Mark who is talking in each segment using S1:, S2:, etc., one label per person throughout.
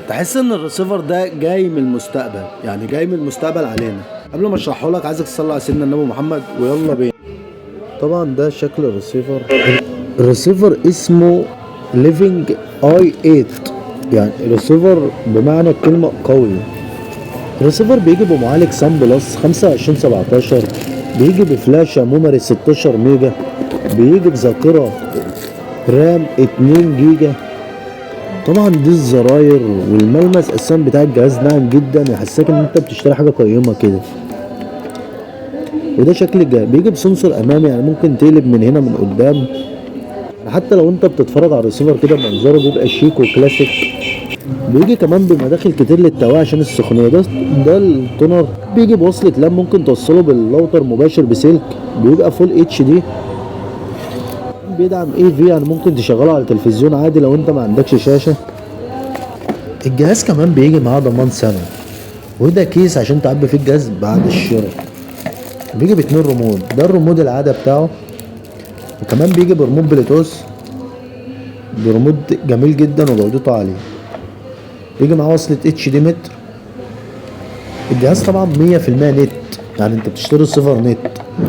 S1: تحس ان الريسيفر ده جاي من المستقبل، يعني جاي من المستقبل علينا. قبل ما اشرحه لك عايزك تصلي على سيدنا النبي محمد ويلا بينا. طبعا ده شكل الريسيفر. الريسيفر اسمه ليفينج اي 8، يعني ريسيفر بمعنى الكلمة قوي. الريسيفر بيجي بمعالج سام بلس 2517، بيجي بفلاشة ميموري 16 ميجا، بيجي بذاكرة رام 2 جيجا. طبعا دي الزراير والملمس اساسا بتاع الجهاز ناعم جدا، يحسسك ان انت بتشتري حاجة قيمة كده. وده شكل الجهاز، بيجي بسنسور امامي يعني ممكن تقلب من هنا من قدام. حتى لو انت بتتفرج على الريسيفر كده منظره بيبقى شيك وكلاسيك. بيجي كمان بمداخل كتير للتوعية عشان السخونية. ده التونر بيجي بوصلة لاب ممكن توصله بالراوتر مباشر بسلك، بيبقى فول اتش دي. بيدعم اي في يعني ممكن تشغله على التلفزيون عادي لو انت ما عندكش شاشة. الجهاز كمان بيجي معاه ضمان سنة، وده كيس عشان تعبي فيه الجهاز بعد الشراء. بيجي باتنين ريموت، ده الريموت العادي بتاعه، وكمان بيجي بريموت بلوتوث، بريموت جميل جدا وجودته عالية. بيجي معاه وصلة اتش دي متر. الجهاز طبعا 100% نت، يعني انت بتشتري الصفر نت.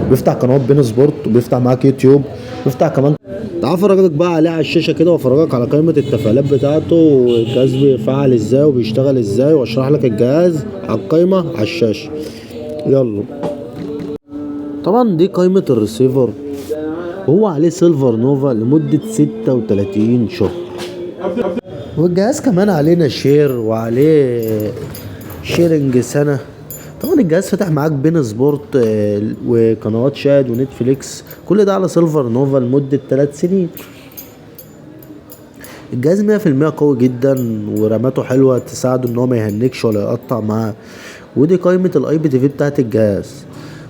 S1: بيفتح قنوات بين سبورت، وبيفتح معاك يوتيوب، بيفتح كمان. تعال افرجك بقى عليه على الشاشه كده، وافرجك على قائمه التفعيلات بتاعته، والجهاز بيفعل ازاي وبيشتغل ازاي، واشرح لك الجهاز على القائمه على الشاشه. يلا. طبعا دي قائمه الريسيفر، وهو عليه سيلفر نوفا لمده 36 شهر. والجهاز كمان علينا شير، وعليه شيرنج سنة. طبعا الجهاز فتح معاك بين سبورت وقنوات شاهد ونتفليكس، كل ده على سيلفر نوفا لمدة 3 سنين. الجهاز 100% قوي جدا، وراماته حلوة تساعده ان هو ما يهنكش ولا يقطع معاه. ودي قائمة الاي بي تي في بتاعت الجهاز.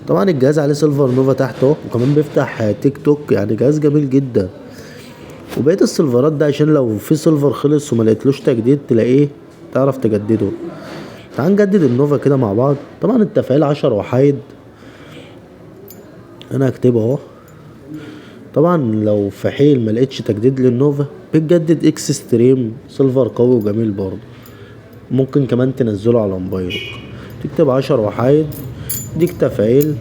S1: طبعا الجهاز عليه سيلفر نوفا تحت اهو، وكمان بيفتح تيك توك، يعني جهاز جميل جدا. وبقيت السيلفرات ده عشان لو في سيلفر خلص وما لقيتلوش تجديد تلاقيه تعرف تجدده. تعال نجدد النوفا كده مع بعض. طبعا التفعيل 10 وحيد، انا هكتبه اهو. طبعا لو في حيل ما لقيتش تجديد للنوفا بتجدد اكس ستريم سيلفر قوي وجميل برضه، ممكن كمان تنزله على موبايلك. تكتب 10 وحيد، ديك تفعيل.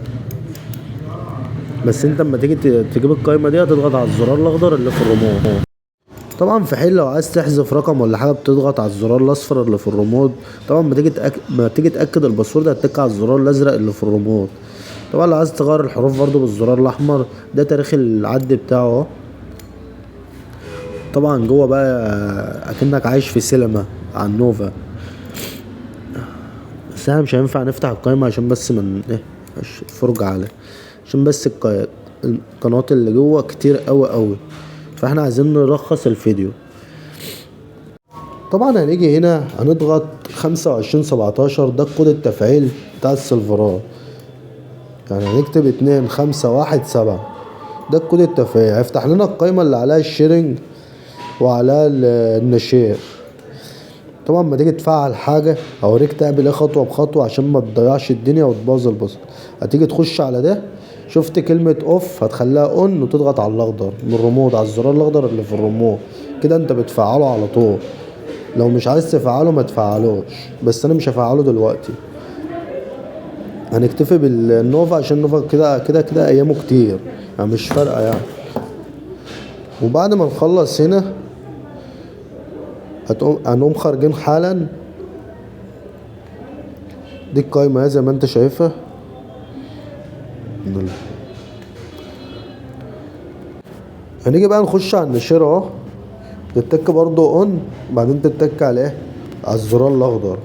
S1: بس انت اما تيجي تجيب القايمه دي هتضغط على الزرار الاخضر اللي في الريموت. طبعا في حين لو عايز تحذف رقم ولا حاجه بتضغط على الزرار الاصفر اللي في الريموت. طبعا ما تيجي تاكد الباسورد هتتك على الزرار الازرق اللي في الريموت. طبعا لو عايز تغير الحروف برضو بالزرار الاحمر، ده تاريخ العد بتاعه اهو. طبعا جوه بقى اكنك عايش في سينما على النوفا. بس احنا مش هينفع نفتح القائمه عشان بس من فرجة على، عشان بس القنوات اللي جوه كتير قوي، فاحنا عايزين نرخص الفيديو. طبعا هنيجي هنا هنضغط 2517، ده كود التفعيل بتاع السيرفرات، يعني هنكتب 2517، ده كود التفعيل. هيفتح لنا القائمة اللي عليها الشيرنج وعليها النشير. طبعا ما تيجي تفعل حاجة هوريك تعمل ايه خطوة بخطوة عشان ما تضيعش الدنيا وتبوظ البسط. هتيجي تخش على ده، شفت كلمة اوف هتخليها اون وتضغط على الاخضر من الريموت، على الزرار الاخضر اللي في الريموت كده انت بتفعله على طول. لو مش عايز تفعله ما تفعلوش، بس انا مش هفعله دلوقتي. هنكتفي بالنوفا عشان النوفا كده ايامه كتير، يعني مش فارقة يعني. وبعد ما نخلص هنا هنقوم خارجين حالا. دي القايمة زي ما انت شايفها. هنيجي بقى نخش على النشير اهو، تتك برضو اون، بعدين تتك على ايه، على الزرار الاخضر،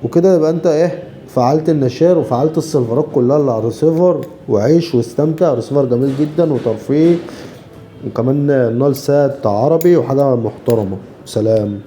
S1: وكده يبقى انت ايه فعلت النشير وفعلت السيرفرات كلها اللي على الريسيفر. وعيش واستمتع، ريسيفر جميل جدا وترفيه، وكمان نال سات عربي وحاجة محترمة. سلام.